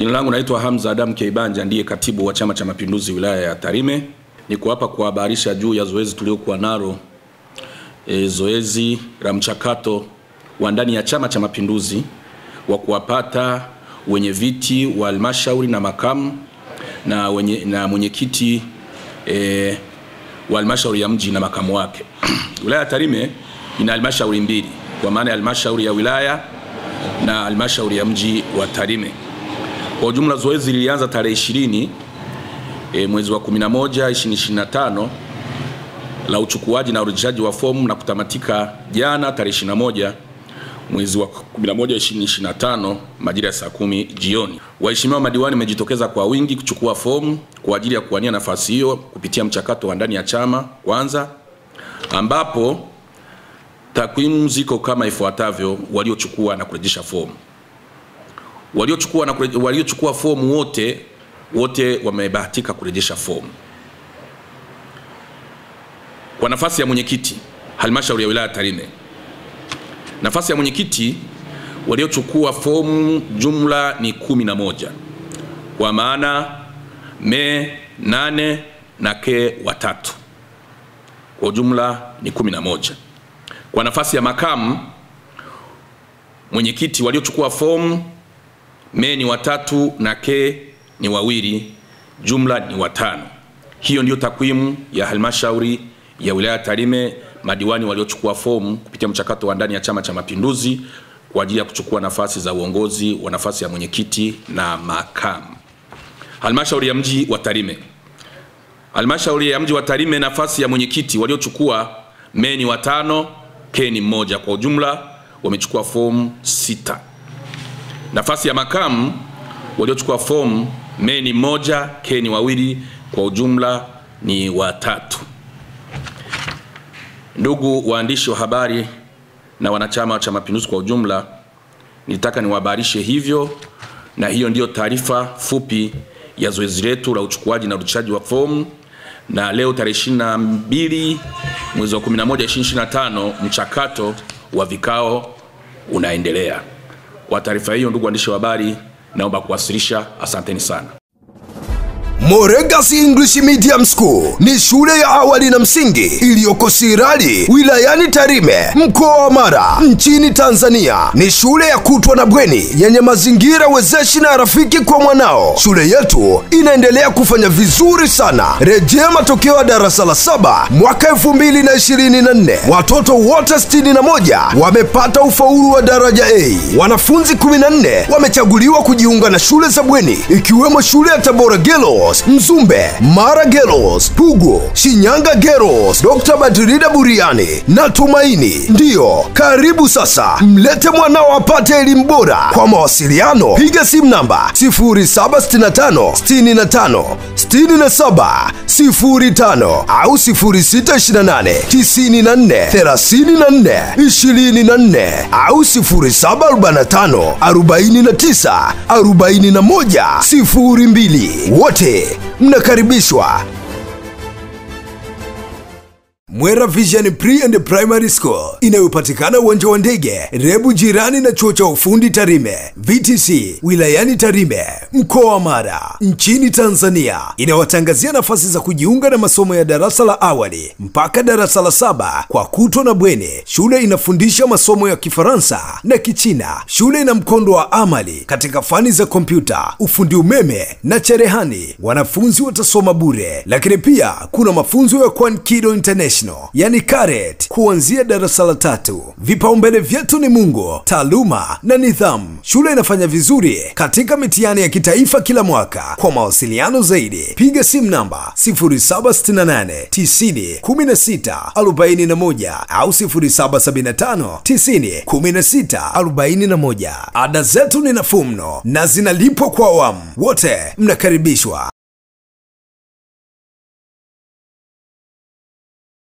Jina langu naitwa Hamza Adam Keibanja, ndiye katibu wa Chama cha Mapinduzi wilaya ya Tarime. Niko hapa kuhabarisha juu ya zoezi tuliokuwa nalo, zoezi la mchakato wa ndani ya Chama cha Mapinduzi wa kuwapata wenye viti wa halmashauri na makamu na mwenyekiti wa halmashauri ya mji na makamu wake. Wilaya ya Tarime ina halmashauri mbili, kwa maana halmashauri ya wilaya na halmashauri ya mji wa Tarime. Kwa ujumla zoezi lilianza tarehe 20 mwezi wa 11 2025 la uchukuaji na urejeshaji wa fomu na kutamatika jana tarehe 21 mwezi wa 11 2025 majira ya saa 10 jioni. Waheshimiwa madiwani wamejitokeza kwa wingi kuchukua fomu kwa ajili ya kuwania nafasi hiyo kupitia mchakato wa ndani ya chama kwanza, ambapo takwimu ziko kama ifuatavyo: waliochukua na kurejesha fomu. Waliochukua fomu wote wamebahatika kurejesha fomu. Kwa nafasi ya mwenyekiti halmashauri ya wilaya ya Tarime, nafasi ya mwenyekiti waliochukua fomu jumla ni 11, kwa maana me 8 na ke 3, kwa jumla ni 11. Kwa nafasi ya makamu mwenyekiti waliochukua fomu me ni 3 na ke ni 2, jumla ni 5. Hiyo ndio takwimu ya halmashauri ya wilaya ya Tarime, madiwani waliochukua fomu kupitia mchakato wa ndani ya Chama cha Mapinduzi kwa ajili ya kuchukua nafasi za uongozi wa nafasi ya mwenyekiti na makamu. Halmashauri ya mji wa Tarime. Halmashauri ya mji wa Tarime, nafasi ya mwenyekiti waliochukua me ni 5, ke ni 1, kwa ujumla wamechukua fomu 6. Nafasi ya makamu waliochukua fomu me ni 1, ke ni 2, kwa ujumla ni 3. Ndugu waandishi wa habari na wanachama wa Chama cha Mapinduzi kwa ujumla, nilitaka niwahabarishe hivyo, na hiyo ndio taarifa fupi ya zoezi letu la uchukuaji na urudishaji wa fomu. Na leo tarehe 22 mwezi wa 11 2025 mchakato wa vikao unaendelea. Kwa taarifa hiyo, ndugu waandishi wa habari, naomba kuwasilisha. Asanteni sana. Moregas English Medium School ni shule ya awali na msingi iliyoko Sirari wilayani Tarime, mkoa wa Mara, nchini Tanzania. Ni shule ya kutwa na bweni yenye mazingira wezeshi na rafiki kwa mwanao. Shule yetu inaendelea kufanya vizuri sana. Rejea matokeo ya darasa la 7 mwaka 2024. Watoto wote 61 wamepata ufaulu wa daraja A. Wanafunzi 14 wamechaguliwa kujiunga na shule za bweni, ikiwemo shule ya Tabora Girls, Mzumbe, Mara Girls, Pugu, Shinyanga Girls, Dr. Badrida Buriani na Tumaini. Ndiyo, karibu sasa, mlete mwanao apate elimu bora. Kwa mawasiliano piga simu namba 0765 65 67 05 au 0628 94 34 24 au 0745 49 41 02. Wote mnakaribishwa. Mwera Vision Pre and Primary School inayopatikana uwanja wa ndege Rebu, jirani na chuo cha ufundi Tarime VTC wilayani Tarime, mkoa wa Mara, nchini Tanzania, inawatangazia nafasi za kujiunga na masomo ya darasa la awali mpaka darasa la 7 kwa kutwa na bweni. Shule inafundisha masomo ya Kifaransa na Kichina. Shule ina mkondo wa amali katika fani za kompyuta, ufundi umeme na cherehani. Wanafunzi watasoma bure, lakini pia kuna mafunzo ya Kwankido International, yani karet, kuanzia darasa la 3. Vipaumbele vyetu ni Mungu, taaluma na nidhamu. Shule inafanya vizuri katika mitihani ya kitaifa kila mwaka. Kwa mawasiliano zaidi piga simu namba 0768 90 16 41 au 0775 90 16 41. Ada zetu ni nafuu mno na zinalipwa kwa awamu. Wote mnakaribishwa.